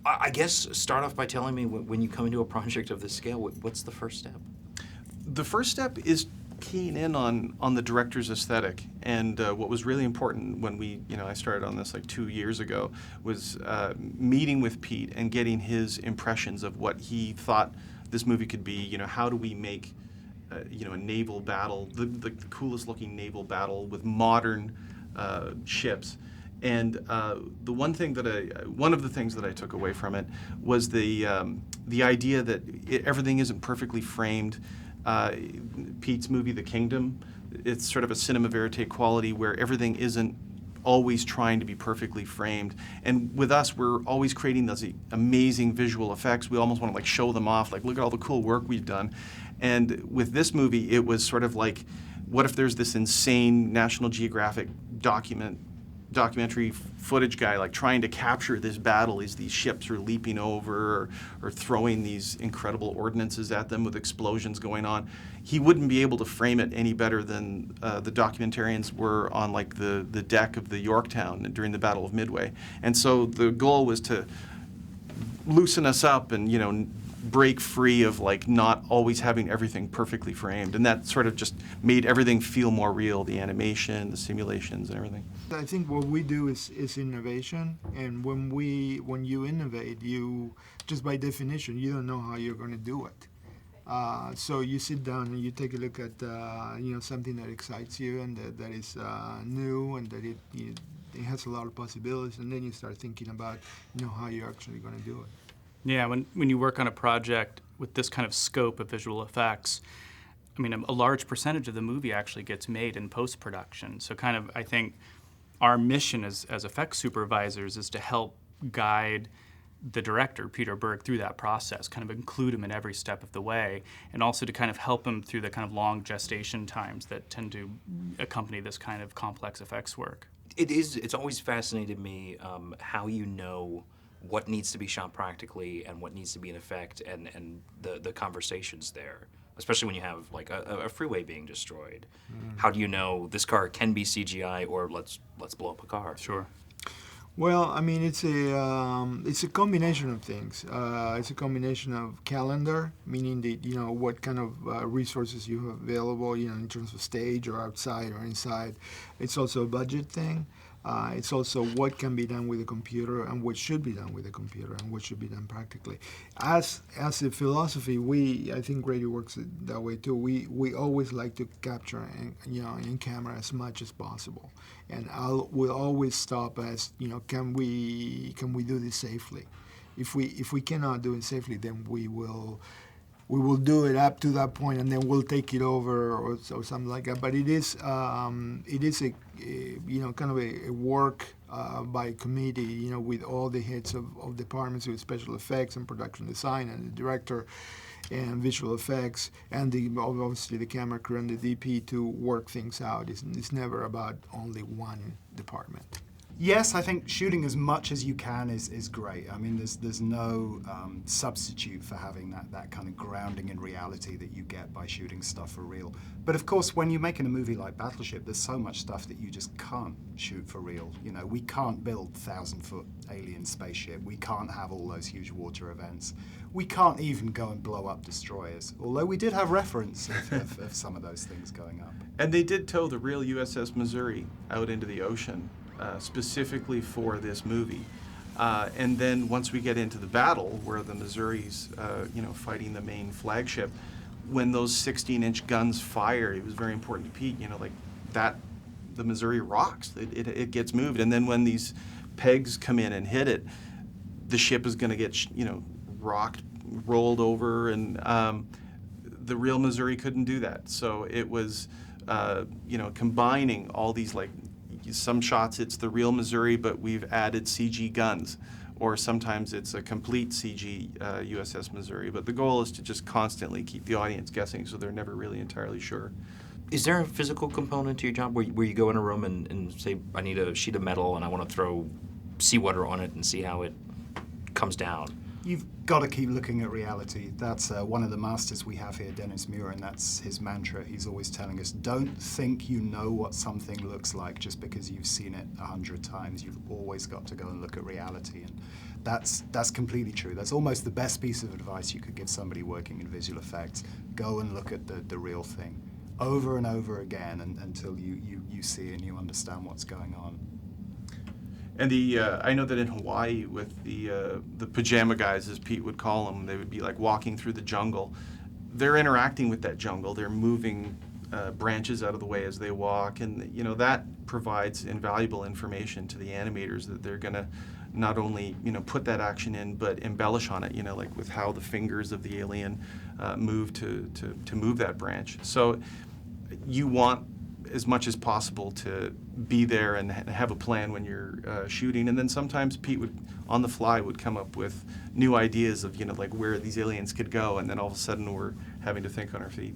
I guess start off by telling me when you come into a project of this scale, what's the first step? The first step is keying in on the director's aesthetic. And what was really important when I started on this like 2 years ago was meeting with Pete and getting his impressions of what he thought this movie could be. How do we make a naval battle, the coolest looking naval battle with modern ships. And one of the things that I took away from it was the idea that everything isn't perfectly framed. Pete's movie, The Kingdom, it's sort of a cinema verite quality where everything isn't always trying to be perfectly framed. And with us, we're always creating those amazing visual effects. We almost want to show them off, look at all the cool work we've done. And with this movie, it was sort of like, what if there's this insane National Geographic documentary footage guy trying to capture this battle as these ships are leaping over or throwing these incredible ordnances at them with explosions going on. He wouldn't be able to frame it any better than the documentarians were on the deck of the Yorktown during the Battle of Midway. And so the goal was to loosen us up and break free of not always having everything perfectly framed, and that sort of just made everything feel more real, the animation, the simulations, and everything. I think what we do is innovation, and when you innovate, you just by definition you don't know how you're going to do it. So you sit down and you take a look at something that excites you and that is new and that it has a lot of possibilities, and then you start thinking about how you're actually going to do it. Yeah, when you work on a project with this kind of scope of visual effects, I mean, a large percentage of the movie actually gets made in post-production. So I think our mission as effects supervisors is to help guide the director, Peter Berg, through that process, kind of include him in every step of the way, and also to kind of help him through the kind of long gestation times that tend to accompany this kind of complex effects work. It's always fascinated me how what needs to be shot practically and what needs to be in effect, and the conversations there, especially when you have a freeway being destroyed. How do you know this car can be CGI or let's blow up a car? Sure. Well, I mean, it's a combination of things. It's a combination of calendar, meaning that what kind of resources you have available, in terms of stage or outside or inside. It's also a budget thing. It's also what can be done with a computer and what should be done with a computer and what should be done practically. As a philosophy, I think Grady works that way too. We always like to capture in camera as much as possible, and we'll always stop as can we do this safely? If we cannot do it safely, then we will do it up to that point, and then we'll take it over or something like that. But it is a kind of a work by committee, with all the heads of departments with special effects and production design and the director and visual effects and obviously the camera crew and the DP to work things out. It's never about only one department. Yes, I think shooting as much as you can is great. I mean, there's no substitute for having that kind of grounding in reality that you get by shooting stuff for real. But of course, when you're making a movie like Battleship, there's so much stuff that you just can't shoot for real. We can't build 1,000-foot alien spaceship. We can't have all those huge water events. We can't even go and blow up destroyers, although we did have reference of some of those things going up. And they did tow the real USS Missouri out into the ocean. Specifically for this movie. And then once we get into the battle where the Missouri's, fighting the main flagship, when those 16-inch guns fire, it was very important to Pete, the Missouri rocks. It gets moved. And then when these pegs come in and hit it, the ship is going to get, rocked, rolled over, and the real Missouri couldn't do that. So it was, combining all these, some shots it's the real Missouri, but we've added CG guns, or sometimes it's a complete CG USS Missouri. But the goal is to just constantly keep the audience guessing so they're never really entirely sure. Is there a physical component to your job where you go in a room and say, I need a sheet of metal and I want to throw seawater on it and see how it comes down? You've got to keep looking at reality. That's one of the masters we have here, Dennis Muir, and that's his mantra. He's always telling us, don't think you know what something looks like just because you've seen it 100 times. You've always got to go and look at reality. And That's completely true. That's almost the best piece of advice you could give somebody working in visual effects. Go and look at the real thing over and over again until you see and you understand what's going on. And I know that in Hawaii with the pajama guys, as Pete would call them, they would be like walking through the jungle. They're interacting with that jungle. They're moving branches out of the way as they walk, and that provides invaluable information to the animators that they're going to not only put that action in, but embellish on it. Like with how the fingers of the alien move to move that branch. So you want as much as possible to be there and have a plan when you're shooting. And then sometimes Pete would, on the fly, would come up with new ideas of like where these aliens could go, and then all of a sudden we're having to think on our feet.